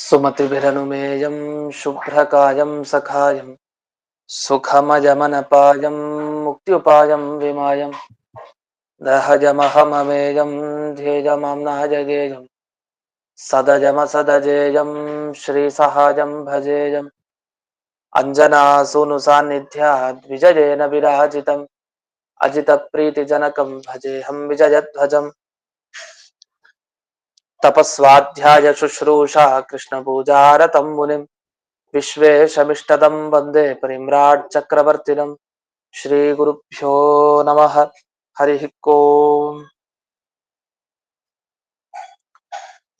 सुमतिभिरनुमेयं शुभ्रकायं सखायं सुखमजमनपायं मुक्त्युपायं विमायं दहजमहममेयं ध्येयमाम्नः जगेयं सदजमसदजेयं श्रीसहायं भजेयम् अञ्जनासूनुसान्निध्याद् विजयेन विराजितम् अजितप्रीतिजनकं भजेऽहं विजयध्वजम् तपस्वाध्याय शुश्रूषा कृष्णपूजारतं मुनिम् विश्वेशमिष्टदं वन्दे परिम्राट् चक्रवर्तिनं श्रीगुरुभ्यो नमः। हरिः ओम्।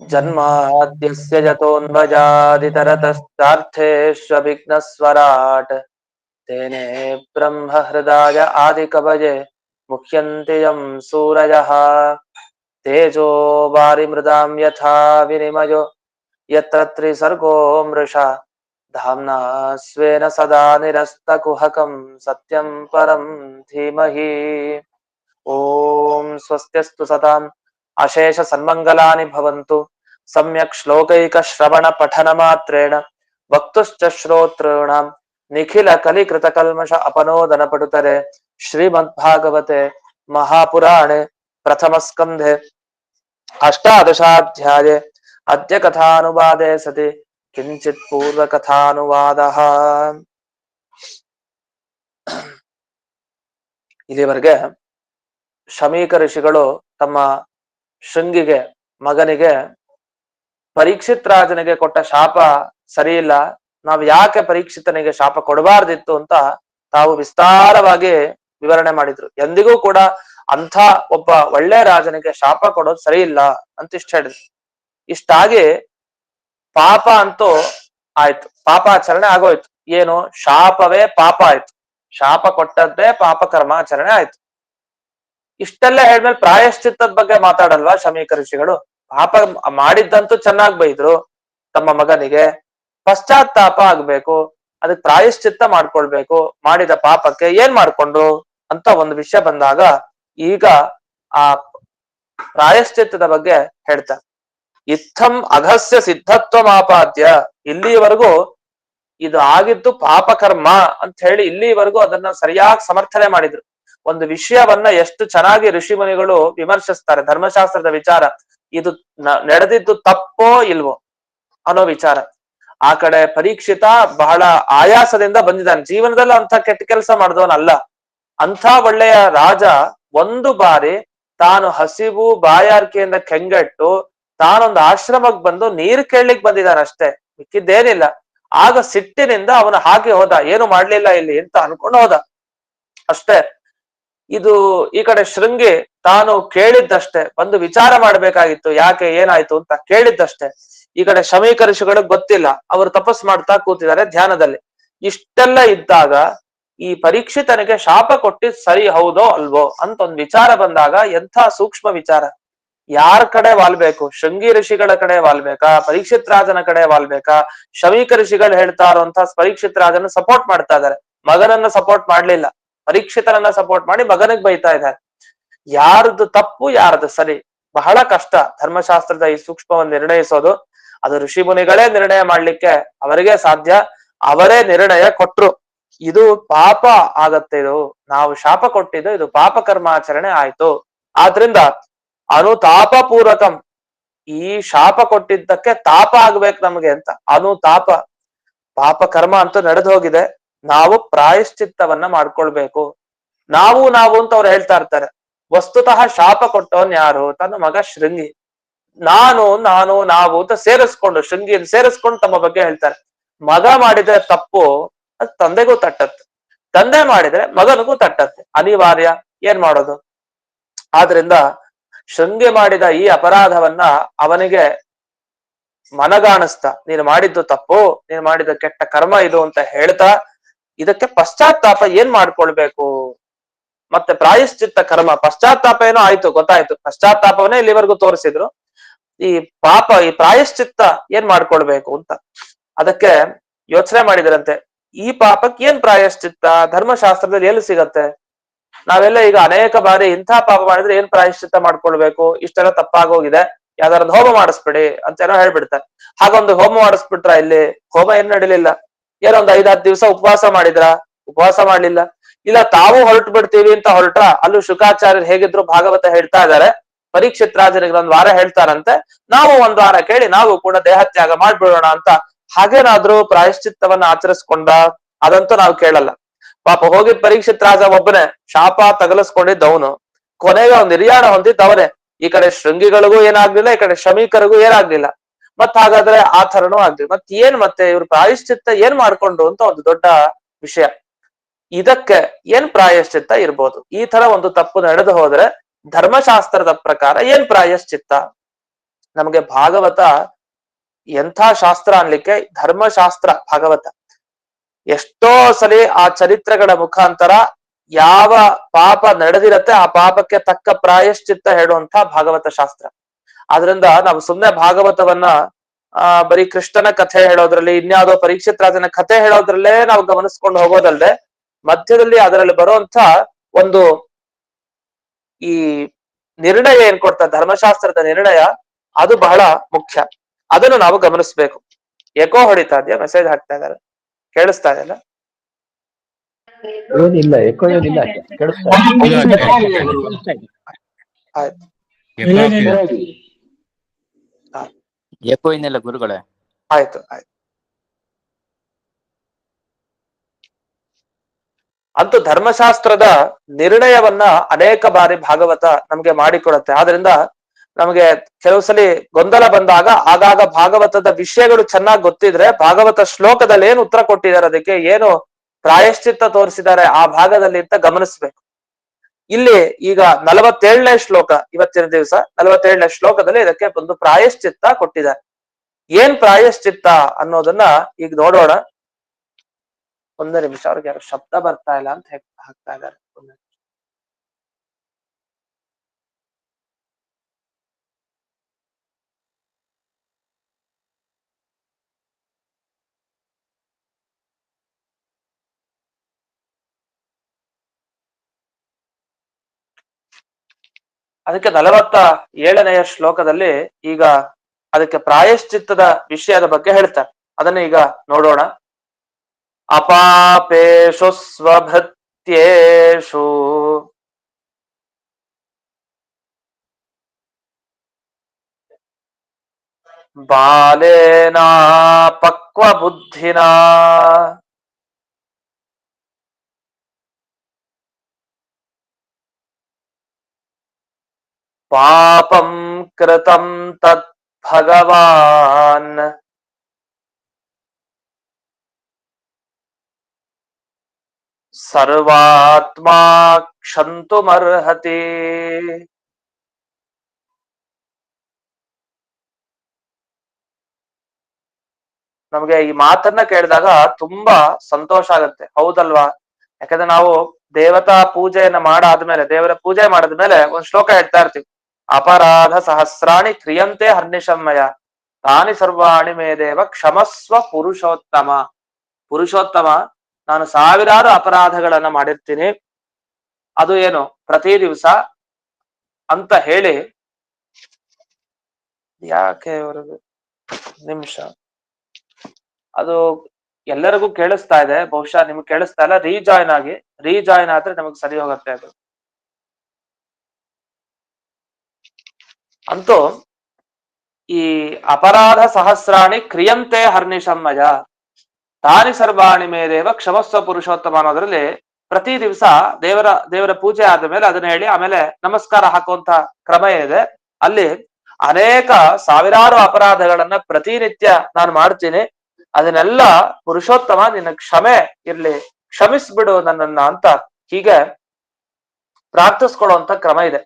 जन्माद्यस्य यतोऽन्वजादितरतश्चार्थेष्वभिघ्नस्वराट् तेने ब्रह्महृदाय आदिकवये मुह्यन्ति यं सूरयः तेजो वारिमृदां यथा विनिमयो यत्र त्रिसर्गो मृषा धाम्ना स्वेन सदा निरस्तकुहकं सत्यं परं धीमहि। ॐ स्वस्त्यस्तु सताम् अशेष सन्मङ्गलानि भवन्तु। सम्यक् श्लोकैकश्रवण पठनमात्रेण वक्तुश्च श्रोतॄणां निखिल कलिकृतकल्मष अपनोदनपटुतरे श्रीमद्भागवते महापुराणे प्रथमस्कन्धे अष्टादशाध्याये अद्य कथानुवादे सति किंचित पूर्व कथानुवादः। ಇಲ್ಲಿವರೆಗೆ ಶಮೀಕ ಋಷಿಗಳು ತಮ್ಮ ಶೃಂಗಿಗೆ ಮಗನಿಗೆ ಪರೀಕ್ಷಿತ್ ರಾಜನಿಗೆ ಕೊಟ್ಟ ಶಾಪ ಸರಿ ಇಲ್ಲ, ನಾವು ಯಾಕೆ ಪರೀಕ್ಷಿತನಿಗೆ ಶಾಪ ಕೊಡಬಾರ್ದಿತ್ತು ಅಂತ ತಾವು ವಿಸ್ತಾರವಾಗಿ ವಿವರಣೆ ಮಾಡಿದ್ರು. ಎಂದಿಗೂ ಕೂಡ ಅಂಥ ಒಬ್ಬ ಒಳ್ಳೆ ರಾಜನಿಗೆ ಶಾಪ ಕೊಡೋದು ಸರಿ ಇಲ್ಲ ಅಂತ ಇಷ್ಟ ಹೇಳಿದ್ರು. ಇಷ್ಟಾಗಿ ಪಾಪ ಅಂತೂ ಆಯ್ತು, ಪಾಪಾಚರಣೆ ಆಗೋಯ್ತು. ಏನು, ಶಾಪವೇ ಪಾಪ ಆಯ್ತು, ಶಾಪ ಕೊಟ್ಟದ್ದೇ ಪಾಪ ಕರ್ಮಾಚರಣೆ ಆಯ್ತು. ಇಷ್ಟೆಲ್ಲ ಹೇಳ್ಮೇಲೆ ಪ್ರಾಯಶ್ಚಿತ್ತದ ಬಗ್ಗೆ ಮಾತಾಡಲ್ವಾ ಶಮೀಕ ಋಷಿಗಳು? ಪಾಪ ಮಾಡಿದ್ದಂತೂ ಚೆನ್ನಾಗ್ ಬೈದ್ರು, ತಮ್ಮ ಮಗನಿಗೆ ಪಶ್ಚಾತ್ತಾಪ ಆಗ್ಬೇಕು, ಅದಕ್ಕೆ ಪ್ರಾಯಶ್ಚಿತ್ತ ಮಾಡ್ಕೊಳ್ಬೇಕು, ಮಾಡಿದ ಪಾಪಕ್ಕೆ ಏನ್ ಮಾಡ್ಕೊಂಡ್ರು ಅಂತ ಒಂದು ವಿಷಯ ಬಂದಾಗ ಈಗ ಆ ಪ್ರಾಯಶ್ಚಿತ್ತದ ಬಗ್ಗೆ ಹೇಳ್ತಾರೆ. ಇತ್ತಂ ಅಘಸ್ಯ ಸಿದ್ಧತ್ವ ಮಾಪಾದ್ಯ, ಇಲ್ಲಿವರೆಗೂ ಇದು ಆಗಿದ್ದು ಪಾಪಕರ್ಮ ಅಂತ ಹೇಳಿ ಇಲ್ಲಿವರೆಗೂ ಅದನ್ನ ಸರಿಯಾಗಿ ಸಮರ್ಥನೆ ಮಾಡಿದ್ರು. ಒಂದು ವಿಷಯವನ್ನ ಎಷ್ಟು ಚೆನ್ನಾಗಿ ಋಷಿ ಮುನಿಗಳು ವಿಮರ್ಶಿಸ್ತಾರೆ, ಧರ್ಮಶಾಸ್ತ್ರದ ವಿಚಾರ, ಇದು ನಡೆದಿದ್ದು ತಪ್ಪೋ ಇಲ್ವೋ ಅನ್ನೋ ವಿಚಾರ. ಆ ಕಡೆ ಪರೀಕ್ಷಿತ ಬಹಳ ಆಯಾಸದಿಂದ ಬಂದಿದ್ದಾನೆ, ಜೀವನದಲ್ಲಿ ಅಂತ ಕೆಟ್ಟ ಕೆಲಸ ಮಾಡಿದವನಲ್ಲ, ಅಂಥ ಒಳ್ಳೆಯ ರಾಜ ಒಂದು ಬಾರಿ ತಾನು ಹಸಿವು ಬಾಯಾರಿಕೆಯಿಂದ ಕೆಂಗೆಟ್ಟು ತಾನೊಂದು ಆಶ್ರಮಕ್ಕೆ ಬಂದು ನೀರು ಕೇಳಲಿಕ್ಕೆ ಬಂದಿದ್ದಾನೆ ಅಷ್ಟೇ, ಮಿಕ್ಕಿದ್ದೇನಿಲ್ಲ. ಆಗ ಸಿಟ್ಟಿನಿಂದ ಅವನು ಹಾಗೆ ಹೋದ, ಏನು ಮಾಡ್ಲಿಲ್ಲ ಇಲ್ಲಿ ಅಂತ ಅನ್ಕೊಂಡು ಹೋದ ಅಷ್ಟೇ. ಇದು ಈ ಕಡೆ ಶೃಂಗಿ ತಾನು ಕೇಳಿದ್ದಷ್ಟೇ, ಬಂದು ವಿಚಾರ ಮಾಡ್ಬೇಕಾಗಿತ್ತು ಯಾಕೆ ಏನಾಯ್ತು ಅಂತ ಕೇಳಿದ್ದಷ್ಟೇ. ಈ ಕಡೆ ಶಮೀಕ ಋಷಿಗಳಿಗೆ ಗೊತ್ತಿಲ್ಲ, ಅವರು ತಪಸ್ ಮಾಡ್ತಾ ಕೂತಿದ್ದಾರೆ ಧ್ಯಾನದಲ್ಲಿ. ಇಷ್ಟೆಲ್ಲ ಇದ್ದಾಗ ಈ ಪರೀಕ್ಷಿತನಿಗೆ ಶಾಪ ಕೊಟ್ಟಿದ್ ಸರಿ ಹೌದೋ ಅಲ್ವೋ ಅಂತ ಒಂದು ವಿಚಾರ ಬಂದಾಗ ಎಂಥ ಸೂಕ್ಷ್ಮ ವಿಚಾರ. ಯಾರ ಕಡೆ ವಾಲ್ಬೇಕು? ಶೃಂಗಿ ಋಷಿಗಳ ಕಡೆ ವಾಲ್ಬೇಕಾ, ಪರೀಕ್ಷಿತ್ ರಾಜನ ಕಡೆ ವಾಲ್ಬೇಕಾ? ಶಮೀಕ ಋಷಿಗಳು ಹೇಳ್ತಾ ಇರುವಂತ ಪರೀಕ್ಷಿತ್ ರಾಜನ ಸಪೋರ್ಟ್ ಮಾಡ್ತಾ ಇದ್ದಾರೆ, ಮಗನನ್ನ ಸಪೋರ್ಟ್ ಮಾಡ್ಲಿಲ್ಲ, ಪರೀಕ್ಷಿತರನ್ನ ಸಪೋರ್ಟ್ ಮಾಡಿ ಮಗನಿಗೆ ಬೈತಾ ಇದ್ದಾರೆ. ಯಾರ್ದು ತಪ್ಪು ಯಾರ್ದು ಸರಿ ಬಹಳ ಕಷ್ಟ ಧರ್ಮಶಾಸ್ತ್ರದ ಈ ಸೂಕ್ಷ್ಮವನ್ನು ನಿರ್ಣಯಿಸೋದು. ಅದು ಋಷಿ ಮುನಿಗಳೇ ನಿರ್ಣಯ ಮಾಡ್ಲಿಕ್ಕೆ ಅವರಿಗೆ ಸಾಧ್ಯ, ಅವರೇ ನಿರ್ಣಯ ಕೊಟ್ರು. ಇದು ಪಾಪ ಆಗತ್ತೆ, ಇದು ನಾವು ಶಾಪ ಕೊಟ್ಟಿದ್ದು, ಇದು ಪಾಪ ಕರ್ಮಾಚರಣೆ ಆಯ್ತು. ಆದ್ರಿಂದ ಅನುತಾಪ ಪೂರ್ವಕಂ, ಈ ಶಾಪ ಕೊಟ್ಟಿದ್ದಕ್ಕೆ ತಾಪ ಆಗ್ಬೇಕು ನಮ್ಗೆ ಅಂತ. ಅನುತಾಪ, ಪಾಪ ಕರ್ಮ ಅಂತೂ ನಡೆದು ಹೋಗಿದೆ, ನಾವು ಪ್ರಾಯಶ್ಚಿತ್ತವನ್ನ ಮಾಡ್ಕೊಳ್ಬೇಕು. ನಾವು ಅಂತ ಅವ್ರು ಹೇಳ್ತಾ ಇರ್ತಾರೆ. ವಸ್ತುತಃ ಶಾಪ ಕೊಟ್ಟವನ್ ಯಾರು? ತನ್ನ ಮಗ ಶೃಂಗಿ. ನಾನು ನಾವು ಅಂತ ಸೇರಿಸ್ಕೊಂಡು, ಶೃಂಗಿಯನ್ನು ಸೇರಿಸ್ಕೊಂಡು ತಮ್ಮ ಬಗ್ಗೆ ಹೇಳ್ತಾರೆ. ಮಗ ಮಾಡಿದ್ರೆ ತಪ್ಪು ಅದು ತಂದೆಗೂ ತಟ್ಟತ್ತೆ, ತಂದೆ ಮಾಡಿದ್ರೆ ಮಗನಿಗೂ ತಟ್ಟತ್ತೆ, ಅನಿವಾರ್ಯ, ಏನ್ ಮಾಡೋದು? ಆದ್ರಿಂದ ಶೃಂಗಿ ಮಾಡಿದ ಈ ಅಪರಾಧವನ್ನ ಅವನಿಗೆ ಮನಗಾಣಿಸ್ತಾ, ನೀನು ಮಾಡಿದ್ದು ತಪ್ಪು, ನೀನು ಮಾಡಿದ ಕೆಟ್ಟ ಕರ್ಮ ಇದು ಅಂತ ಹೇಳ್ತಾ, ಇದಕ್ಕೆ ಪಶ್ಚಾತ್ತಾಪ ಏನ್ ಮಾಡ್ಕೊಳ್ಬೇಕು, ಮತ್ತೆ ಪ್ರಾಯಶ್ಚಿತ್ತ ಕರ್ಮ. ಪಶ್ಚಾತ್ತಾಪ ಏನೋ ಆಯ್ತು, ಗೊತ್ತಾಯ್ತು, ಪಶ್ಚಾತ್ತಾಪವನ್ನೇ ಇಲ್ಲಿವರೆಗೂ ತೋರಿಸಿದ್ರು. ಈ ಪಾಪ, ಈ ಪ್ರಾಯಶ್ಚಿತ್ತ ಏನ್ ಮಾಡ್ಕೊಳ್ಬೇಕು ಅಂತ ಅದಕ್ಕೆ ಯೋಚನೆ ಮಾಡಿದ್ರಂತೆ. ಈ ಪಾಪಕ್ಕೆ ಏನ್ ಪ್ರಾಯಶ್ಚಿತ್ತ ಧರ್ಮಶಾಸ್ತ್ರದಲ್ಲಿ ಎಲ್ಲಿ ಸಿಗತ್ತೆ? ನಾವೆಲ್ಲ ಈಗ ಅನೇಕ ಬಾರಿ ಇಂಥ ಪಾಪ ಮಾಡಿದ್ರೆ ಏನ್ ಪ್ರಾಯಶ್ಚಿತ್ತ ಮಾಡ್ಕೊಳ್ಬೇಕು, ಇಷ್ಟೆಲ್ಲ ತಪ್ಪಾಗೋಗಿದೆ, ಯಾವ್ದಾರೊಂದು ಹೋಮ ಮಾಡಿಸ್ಬಿಡಿ ಅಂತ ಏನೋ ಹೇಳ್ಬಿಡ್ತಾರೆ. ಹಾಗೊಂದು ಹೋಮ ಮಾಡಿಸ್ಬಿಟ್ರ ಇಲ್ಲಿ? ಹೋಮ ಏನ್ ನಡಿಲಿಲ್ಲ. ಏನೋ ಒಂದ್ 5-10 ದಿವಸ ಉಪವಾಸ ಮಾಡಿದ್ರ? ಉಪವಾಸ ಮಾಡ್ಲಿಲ್ಲ. ಇಲ್ಲ ತಾವು ಹೊರಟು ಬಿಡ್ತೀವಿ ಅಂತ ಹೊರಟ್ರ? ಅಲ್ಲೂ ಶುಕಾಚಾರ್ಯರು ಹೇಗಿದ್ರು ಭಾಗವತ ಹೇಳ್ತಾ ಇದ್ದಾರೆ, ಪರೀಕ್ಷಿತ್ ರಾಜನಿಗೆ ಒಂದ್ ವಾರ ಹೇಳ್ತಾರಂತೆ, ನಾವು ಒಂದ್ ವಾರ ಕೇಳಿ ನಾವು ಕೂಡ ದೇಹತ್ಯಾಗ ಮಾಡ್ಬಿಡೋಣ ಅಂತ. ಹಾಗೇನಾದ್ರೂ ಪ್ರಾಯಶ್ಚಿತ್ತವನ್ನ ಆಚರಿಸ್ಕೊಂಡ? ಅದಂತೂ ನಾವು ಕೇಳಲ್ಲ. ಪಾಪ ಹೋಗಿದ್ ಪರೀಕ್ಷಿತ್ ರಾಜ ಒಬ್ಬನೇ ಶಾಪ ತಗಲಿಸ್ಕೊಂಡಿದ್ದವನು, ಕೊನೆಗೆ ಅವ್ನು ನಿರ್ಯಾಣ ಹೊಂದಿದ್ದವನೇ. ಈ ಕಡೆ ಶೃಂಗಿಗಳಿಗೂ ಏನಾಗ್ಲಿಲ್ಲ, ಈ ಕಡೆ ಶಮೀಕರಿಗೂ ಏನಾಗ್ಲಿಲ್ಲ. ಮತ್ ಹಾಗಾದ್ರೆ ಆ ಥರನೂ ಆಗ್ಲಿಲ್ಲ. ಮತ್ ಏನ್ ಮತ್ತೆ ಇವ್ರು ಪ್ರಾಯಶ್ಚಿತ್ತ ಏನ್ ಮಾಡ್ಕೊಂಡು ಅಂತ ಒಂದು ದೊಡ್ಡ ವಿಷಯ. ಇದಕ್ಕೆ ಏನ್ ಪ್ರಾಯಶ್ಚಿತ್ತ ಇರ್ಬೋದು? ಈ ತರ ಒಂದು ತಪ್ಪು ನಡೆದು ಹೋದ್ರೆ ಧರ್ಮಶಾಸ್ತ್ರದ ಪ್ರಕಾರ ಏನ್ ಪ್ರಾಯಶ್ಚಿತ್ತ? ನಮಗೆ ಭಾಗವತ ಎಂಥ ಶಾಸ್ತ್ರ ಅನ್ಲಿಕ್ಕೆ, ಧರ್ಮಶಾಸ್ತ್ರ ಭಾಗವತ. ಎಷ್ಟೋ ಸಲಿ ಆ ಚರಿತ್ರೆಗಳ ಮುಖಾಂತರ ಯಾವ ಪಾಪ ನಡೆದಿರತ್ತೆ ಆ ಪಾಪಕ್ಕೆ ತಕ್ಕ ಪ್ರಾಯಶ್ಚಿತ್ತ ಹೇಳುವಂತ ಭಾಗವತ ಶಾಸ್ತ್ರ. ಆದ್ರಿಂದ ನಾವು ಸುಮ್ನೆ ಭಾಗವತವನ್ನ ಬರೀ ಕೃಷ್ಣನ ಕಥೆ ಹೇಳೋದ್ರಲ್ಲಿ, ಇನ್ಯಾವುದೋ ಪರೀಕ್ಷಿತ್ ರಾಜನ ಕಥೆ ಹೇಳೋದ್ರಲ್ಲೇ ನಾವು ಗಮನಿಸ್ಕೊಂಡು ಹೋಗೋದಲ್ದೆ, ಮಧ್ಯದಲ್ಲಿ ಅದರಲ್ಲಿ ಬರುವಂತ ಒಂದು ಈ ನಿರ್ಣಯ ಏನ್ ಕೊಡ್ತಾ, ಧರ್ಮಶಾಸ್ತ್ರದ ನಿರ್ಣಯ, ಅದು ಬಹಳ ಮುಖ್ಯ. ಅದನ್ನು ನಾವು ಗಮನಿಸ್ಬೇಕು. ಏಕೋ ಹೊಡಿತಾ ಇದೆಯಾ? ಮೆಸೇಜ್ ಹಾಕ್ತಾ ಇದಾರೆ, ಕೇಳಿಸ್ತಾ ಇದೆಯಲ್ಲ? ಏನಿಲ್ಲ, ಎಕೋ ಏನಿಲ್ಲ, ಆಯ್ತು. ಎಕೋ ಏನಿಲ್ಲ ಗುರುಗಳೇ. ಆಯ್ತು ಆಯ್ತು. ಅಂತೂ ಧರ್ಮಶಾಸ್ತ್ರದ ನಿರ್ಣಯವನ್ನ ಅನೇಕ ಬಾರಿ ಭಾಗವತ ನಮ್ಗೆ ಮಾಡಿಕೊಡುತ್ತೆ. ಆದ್ರಿಂದ ನಮಗೆ ಕೆಲವು ಸಲಿ ಗೊಂದಲ ಬಂದಾಗ ಆಗಾಗ ಭಾಗವತದ ವಿಷಯಗಳು ಚೆನ್ನಾಗಿ ಗೊತ್ತಿದ್ರೆ, ಭಾಗವತ ಶ್ಲೋಕದಲ್ಲಿ ಏನು ಉತ್ತರ ಕೊಟ್ಟಿದ್ದಾರೆ, ಅದಕ್ಕೆ ಏನು ಪ್ರಾಯಶ್ಚಿತ್ತ ತೋರಿಸಿದ್ದಾರೆ ಆ ಭಾಗದಲ್ಲಿ ಅಂತ ಗಮನಿಸ್ಬೇಕು. ಇಲ್ಲಿ ಈಗ 47ನೇ ಶ್ಲೋಕ, ಇವತ್ತಿನ ದಿವಸ 47ನೇ ಶ್ಲೋಕದಲ್ಲಿ ಇದಕ್ಕೆ ಒಂದು ಪ್ರಾಯಶ್ಚಿತ್ತ ಕೊಟ್ಟಿದ್ದಾರೆ. ಏನ್ ಪ್ರಾಯಶ್ಚಿತ್ತ ಅನ್ನೋದನ್ನ ಈಗ ನೋಡೋಣ. ಒಂದೇ ನಿಮಿಷ, ಅವ್ರಿಗೆ ಯಾರು ಶಬ್ದ ಬರ್ತಾ ಇಲ್ಲ ಅಂತ ಹಾಕ್ತಾ ಇದ್ದಾರೆ. ಅದಕ್ಕೆ 47ನೆಯ ಶ್ಲೋಕದಲ್ಲಿ ಈಗ ಅದಕ್ಕೆ ಪ್ರಾಯಶ್ಚಿತ್ತದ ವಿಷಯದ ಬಗ್ಗೆ ಹೇಳ್ತಾರೆ. ಅದನ್ನ ಈಗ ನೋಡೋಣ. ಅಪಾಪೇಶು ಸ್ವಭೃತ್ಯೇಷು ಬಾಲೇನಾ ಪಕ್ವ ಬುದ್ಧಿನಾ ಪಾಪಂ ಕೃತಂ ತತ್ ಭಗವಾನ್ ಸರ್ವಾತ್ಮಾ ಕ್ಷಂತುಮರ್ಹತಿ. ನಮ್ಗೆ ಈ ಮಾತನ್ನ ಕೇಳಿದಾಗ ತುಂಬಾ ಸಂತೋಷ ಆಗತ್ತೆ, ಹೌದಲ್ವಾ? ಯಾಕಂದ್ರೆ ನಾವು ದೇವತಾ ಪೂಜೆಯನ್ನ ಮಾಡಾದ್ಮೇಲೆ, ದೇವರ ಪೂಜೆ ಮಾಡಿದ್ಮೇಲೆ ಒಂದ್ ಶ್ಲೋಕ ಹೇಳ್ತಾ ಇರ್ತೀವಿ, ಅಪರಾಧ ಸಹಸ್ರಾಣಿ ಕ್ರಿಯಂತೆ ಹರ್ನಿಶಮ್ಮಯ ತಾನಿ ಸರ್ವಾಣಿ ಮೇ ದೇವ ಕ್ಷಮಸ್ವ ಪುರುಷೋತ್ತಮ. ಪುರುಷೋತ್ತಮ, ನಾನು ಸಾವಿರಾರು ಅಪರಾಧಗಳನ್ನ ಮಾಡಿರ್ತೀನಿ, ಅದು ಏನು ಪ್ರತಿ ದಿವಸ ಅಂತ ಹೇಳಿ. ಯಾಕೆ ಅವರದು ನಿಮಿಷ, ಅದು ಎಲ್ಲರಿಗೂ ಕೇಳಿಸ್ತಾ ಇದೆ, ಬಹುಶಃ ನಿಮ್ಗೆ ಕೇಳಿಸ್ತಾ ಇಲ್ಲ. ರೀಜಾಯ್ನ್ ಆದ್ರೆ ನಮಗ್ ಸರಿ ಹೋಗುತ್ತೆ ಅದು. ಅಂತೂ ಈ ಅಪರಾಧ ಸಹಸ್ರಾಣಿ ಕ್ರಿಯಂತೆ ಹರ್ನಿಶಮ್ಮಯ ತಾನಿ ಸರ್ವಾಣಿ ಮೇದೇವ ಕ್ಷಮಸ್ವ ಪುರುಷೋತ್ತಮ ಅನ್ನೋದ್ರಲ್ಲಿ ಪ್ರತಿ ದಿವಸ ದೇವರ ಪೂಜೆ ಆದ ಮೇಲೆ ಅದನ್ನ ಹೇಳಿ ಆಮೇಲೆ ನಮಸ್ಕಾರ ಹಾಕುವಂತ ಕ್ರಮ ಏನಿದೆ, ಅಲ್ಲಿ ಅನೇಕ ಸಾವಿರಾರು ಅಪರಾಧಗಳನ್ನ ಪ್ರತಿನಿತ್ಯ ನಾನು ಮಾಡ್ತೀನಿ, ಅದನ್ನೆಲ್ಲ ಪುರುಷೋತ್ತಮ ನಿನ್ನ ಕ್ಷಮೆ ಇರ್ಲಿ, ಕ್ಷಮಿಸ್ಬಿಡು ನನ್ನನ್ನ ಅಂತ ಹೀಗೆ ಪ್ರಾರ್ಥಿಸ್ಕೊಳ್ಳುವಂತ ಕ್ರಮ ಇದೆ.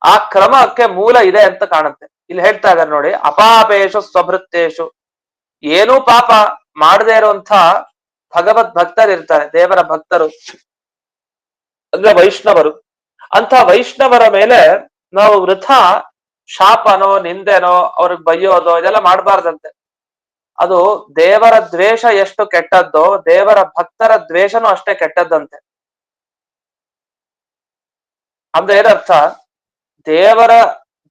ಆ ಕ್ರಮಕ್ಕೆ ಮೂಲ ಇದೆ ಅಂತ ಕಾಣುತ್ತೆ. ಇಲ್ಲಿ ಹೇಳ್ತಾ ಇದ್ದಾರೆ ನೋಡಿ, ಅಪಾಪೇಶು ಸ್ವಭೃತ್ತೇಶು. ಏನೂ ಪಾಪ ಮಾಡದೇ ಇರುವಂತ ಭಗವದ್ ಭಕ್ತರು ಇರ್ತಾರೆ, ದೇವರ ಭಕ್ತರು ಅಂದ್ರೆ ವೈಷ್ಣವರು. ಅಂತ ವೈಷ್ಣವರ ಮೇಲೆ ನಾವು ವೃಥ ಶಾಪನೋ ನಿಂದೆನೋ ಅವ್ರಿಗೆ ಬೈಯೋದೋ ಇದೆಲ್ಲ ಮಾಡಬಾರ್ದಂತೆ. ಅದು ದೇವರ ದ್ವೇಷ ಎಷ್ಟು ಕೆಟ್ಟದ್ದೋ ದೇವರ ಭಕ್ತರ ದ್ವೇಷನೂ ಅಷ್ಟೇ ಕೆಟ್ಟದ್ದಂತೆ. ಅಂದ್ರೆ ಏನರ್ಥ, ದೇವರ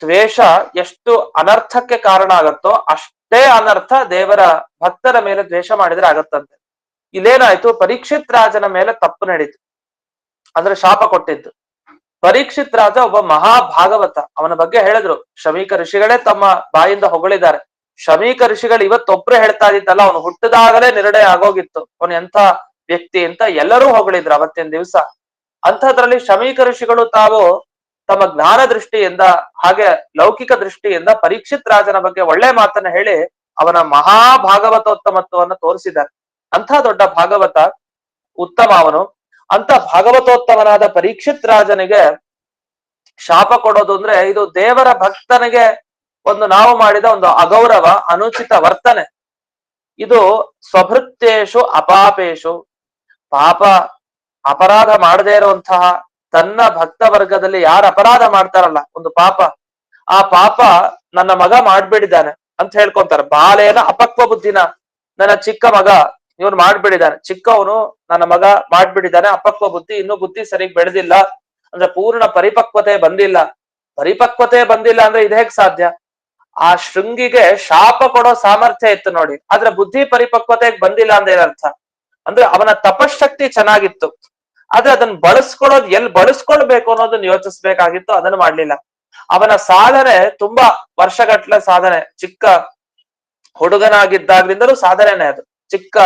ದ್ವೇಷ ಎಷ್ಟು ಅನರ್ಥಕ್ಕೆ ಕಾರಣ ಆಗತ್ತೋ ಅಷ್ಟೇ ಅನರ್ಥ ದೇವರ ಭಕ್ತರ ಮೇಲೆ ದ್ವೇಷ ಮಾಡಿದ್ರೆ ಆಗತ್ತಂತೆ. ಇಲ್ಲೇನಾಯ್ತು, ಪರೀಕ್ಷಿತ್ ರಾಜನ ಮೇಲೆ ತಪ್ಪು ನಡೀತು, ಅಂದ್ರೆ ಶಾಪ ಕೊಟ್ಟಿದ್ದು. ಪರೀಕ್ಷಿತ್ ರಾಜ ಒಬ್ಬ ಮಹಾಭಾಗವತ, ಅವನ ಬಗ್ಗೆ ಹೇಳಿದ್ರು ಶಮೀಕ ಋಷಿಗಳೇ ತಮ್ಮ ಬಾಯಿಂದ ಹೊಗಳಿದ್ದಾರೆ. ಶಮೀಕ ಋಷಿಗಳು ಇವತ್ತೊಬ್ರು ಹೇಳ್ತಾ ಇದ್ದಿದ್ದಲ್ಲ, ಅವನು ಹುಟ್ಟಿದಾಗಲೇ ನಿರ್ಣಯ ಆಗೋಗಿತ್ತು ಅವನು ಎಂಥ ವ್ಯಕ್ತಿ ಅಂತ ಎಲ್ಲರೂ ಹೊಗಳಿದ್ರು ಅವತ್ತಿನ ದಿವಸ. ಅಂಥದ್ರಲ್ಲಿ ಶಮೀಕ ಋಷಿಗಳು ತಾವು ತಮ್ಮ ಜ್ಞಾನ ದೃಷ್ಟಿಯಿಂದ ಹಾಗೆ ಲೌಕಿಕ ದೃಷ್ಟಿಯಿಂದ ಪರೀಕ್ಷಿತ್ ರಾಜನ ಬಗ್ಗೆ ಒಳ್ಳೆ ಮಾತನ್ನ ಹೇಳಿ ಅವನ ಮಹಾಭಾಗವತೋತ್ತಮತ್ವವನ್ನು ತೋರಿಸಿದ್ದಾರೆ. ಅಂಥ ದೊಡ್ಡ ಭಾಗವತ ಉತ್ತಮ ಅವನು. ಅಂತ ಭಾಗವತೋತ್ತಮನಾದ ಪರೀಕ್ಷಿತ್ ರಾಜನಿಗೆ ಶಾಪ ಕೊಡೋದು ಅಂದ್ರೆ ಇದು ದೇವರ ಭಕ್ತನಿಗೆ ನಾವು ಮಾಡಿದ ಒಂದು ಅಗೌರವ, ಅನುಚಿತ ವರ್ತನೆ. ಇದು ಸ್ವಭೃತ್ಯೇಶು ಅಪಾಪೇಶು, ಪಾಪ ಅಪರಾಧ ಮಾಡದೇ ಇರುವಂತಹ ತನ್ನ ಭಕ್ತ ವರ್ಗದಲ್ಲಿ ಯಾರು ಅಪರಾಧ ಮಾಡ್ತಾರಲ್ಲ ಒಂದು ಪಾಪ, ಆ ಪಾಪ ನನ್ನ ಮಗ ಮಾಡ್ಬಿಡಿದ್ದಾನೆ ಅಂತ ಹೇಳ್ಕೊಂತಾರೆ. ಬಾಲೇನ ಅಪಕ್ವ ಬುದ್ಧಿನ, ನನ್ನ ಚಿಕ್ಕ ಮಗ ಇವನು ಮಾಡ್ಬಿಡಿದ್ದಾನೆ, ಚಿಕ್ಕವನು ನನ್ನ ಮಗ ಮಾಡ್ಬಿಡಿದ್ದಾನೆ, ಅಪಕ್ವ ಬುದ್ಧಿ, ಇನ್ನೂ ಬುದ್ಧಿ ಸರಿಗ್ ಬೆಳೆದಿಲ್ಲ ಅಂದ್ರೆ ಪೂರ್ಣ ಪರಿಪಕ್ವತೆ ಬಂದಿಲ್ಲ. ಪರಿಪಕ್ವತೆ ಬಂದಿಲ್ಲ ಅಂದ್ರೆ ಇದು ಹೇಗ್ ಸಾಧ್ಯ? ಆ ಶೃಂಗಿಗೆ ಶಾಪ ಕೊಡೋ ಸಾಮರ್ಥ್ಯ ಇತ್ತು ನೋಡಿ, ಆದ್ರೆ ಬುದ್ಧಿ ಪರಿಪಕ್ವತೆಗೆ ಬಂದಿಲ್ಲ ಅಂದ್ರೆ ಏನರ್ಥ ಅಂದ್ರೆ ಅವನ ತಪಶಕ್ತಿ ಚೆನ್ನಾಗಿತ್ತು, ಆದ್ರೆ ಅದನ್ನ ಬಳಸ್ಕೊಳ್ಳೋದು ಎಲ್ಲಿ ಬಳಸ್ಕೊಳ್ಬೇಕು ಅನ್ನೋದನ್ನ ಯೋಚಿಸ್ಬೇಕಾಗಿತ್ತು, ಅದನ್ನು ಮಾಡ್ಲಿಲ್ಲ. ಅವನ ಸಾಧನೆ ತುಂಬಾ ವರ್ಷಗಟ್ಲೆ ಸಾಧನೆ, ಚಿಕ್ಕ ಹುಡುಗನಾಗಿದ್ದಾಗ್ರಿಂದಲೂ ಸಾಧನೆನೇ ಅದು, ಚಿಕ್ಕ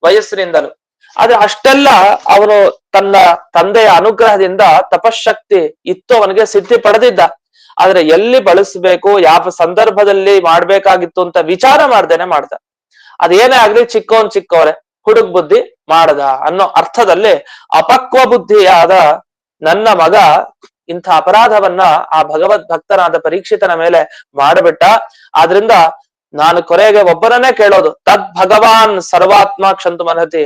ವಯಸ್ಸಿನಿಂದಲೂ. ಆದ್ರೆ ಅಷ್ಟೆಲ್ಲ ಅವನು ತನ್ನ ತಂದೆಯ ಅನುಗ್ರಹದಿಂದ ತಪಶಕ್ತಿ ಇತ್ತು, ಅವನಿಗೆ ಸಿದ್ಧಿ ಪಡೆದಿದ್ದ. ಆದ್ರೆ ಎಲ್ಲಿ ಬಳಸ್ಬೇಕು, ಯಾವ ಸಂದರ್ಭದಲ್ಲಿ ಮಾಡ್ಬೇಕಾಗಿತ್ತು ಅಂತ ವಿಚಾರ ಮಾಡ್ದೇನೆ ಮಾಡ್ದ. ಅದೇನೇ ಆಗ್ಲಿ ಚಿಕ್ಕವರೇ ಹುಡುಗ್ ಬುದ್ಧಿ ಮಾಡದ ಅನ್ನೋ ಅರ್ಥದಲ್ಲಿ ಅಪಕ್ವ ಬುದ್ಧಿಯಾದ ನನ್ನ ಮಗ ಇಂಥ ಅಪರಾಧವನ್ನ ಆ ಭಗವದ್ ಭಕ್ತನಾದ ಪರೀಕ್ಷಿತನ ಮೇಲೆ ಮಾಡಿಬಿಟ್ಟ. ಆದ್ರಿಂದ ನಾನು ಕೊನೆಗೆ ಒಬ್ಬರನ್ನೇ ಕೇಳೋದು, ತದ್ ಭಗವಾನ್ ಸರ್ವಾತ್ಮ ಕ್ಷಂತು ಮನತಿ,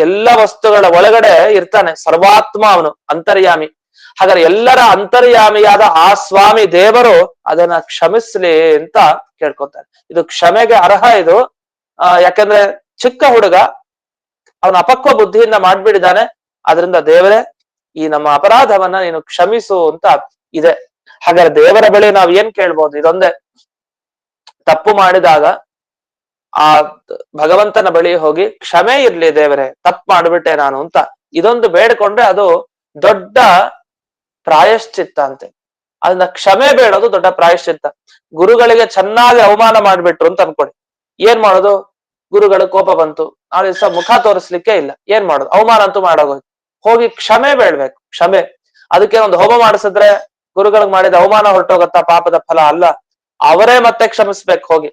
ಎಲ್ಲ ವಸ್ತುಗಳ ಒಳಗಡೆ ಇರ್ತಾನೆ, ಸರ್ವಾತ್ಮ ಅವನು ಅಂತರ್ಯಾಮಿ. ಹಾಗಾದ್ರೆ ಎಲ್ಲರ ಅಂತರ್ಯಾಮಿಯಾದ ಆ ಸ್ವಾಮಿ ದೇವರು ಅದನ್ನ ಕ್ಷಮಿಸ್ಲಿ ಅಂತ ಕೇಳ್ಕೊತಾರೆ. ಇದು ಕ್ಷಮೆಗೆ ಅರ್ಹ ಇದು. ಯಾಕಂದ್ರೆ ಚಿಕ್ಕ ಹುಡುಗ ಅವನ ಅಪಕ್ವ ಬುದ್ಧಿಯಿಂದ ಮಾಡ್ಬಿಡಿದ್ದಾನೆ. ಆದ್ರಿಂದ ದೇವರೇ ಈ ನಮ್ಮ ಅಪರಾಧವನ್ನ ನೀನು ಕ್ಷಮಿಸು ಅಂತ ಇದೆ. ಹಾಗಾದ್ರೆ ದೇವರ ಬಳಿ ನಾವ್ ಏನ್ ಕೇಳ್ಬೋದು? ಇದೊಂದೇ, ತಪ್ಪು ಮಾಡಿದಾಗ ಆ ಭಗವಂತನ ಬಳಿ ಹೋಗಿ ಕ್ಷಮೆ ಇರ್ಲಿ ದೇವರೇ, ತಪ್ಪು ಮಾಡ್ಬಿಟ್ಟೆ ನಾನು ಅಂತ ಇದೊಂದು ಬೇಡ್ಕೊಂಡ್ರೆ ಅದು ದೊಡ್ಡ ಪ್ರಾಯಶ್ಚಿತ್ತ ಅಂತೆ. ಅದನ್ನ ಕ್ಷಮೆ ಬೇಡೋದು ದೊಡ್ಡ ಪ್ರಾಯಶ್ಚಿತ್ತ. ಗುರುಗಳಿಗೆ ಚೆನ್ನಾಗಿ ಅವಮಾನ ಮಾಡ್ಬಿಟ್ರು ಅಂತ ಅನ್ಕೊಳ್ಳಿ, ಏನ್ ಮಾಡೋದು? ಗುರುಗಳ ಕೋಪ ಬಂತು, ಆ ದಿವಸ ಮುಖ ತೋರಿಸ್ಲಿಕ್ಕೆ ಇಲ್ಲ, ಏನ್ ಮಾಡೋದು? ಅವಮಾನ ಅಂತೂ ಮಾಡೋಗೋಯ್ತು, ಹೋಗಿ ಕ್ಷಮೆ ಬೇಡ್ಬೇಕು. ಕ್ಷಮೆ, ಅದಕ್ಕೆ ಒಂದು ಹೋಮ ಮಾಡಿಸಿದ್ರೆ ಗುರುಗಳಿಗೆ ಮಾಡಿದ ಅವಮಾನ ಹೊರಟೋಗತ್ತಾ? ಪಾಪದ ಫಲ ಅಲ್ಲ, ಅವರೇ ಮತ್ತೆ ಕ್ಷಮಿಸ್ಬೇಕು ಹೋಗಿ.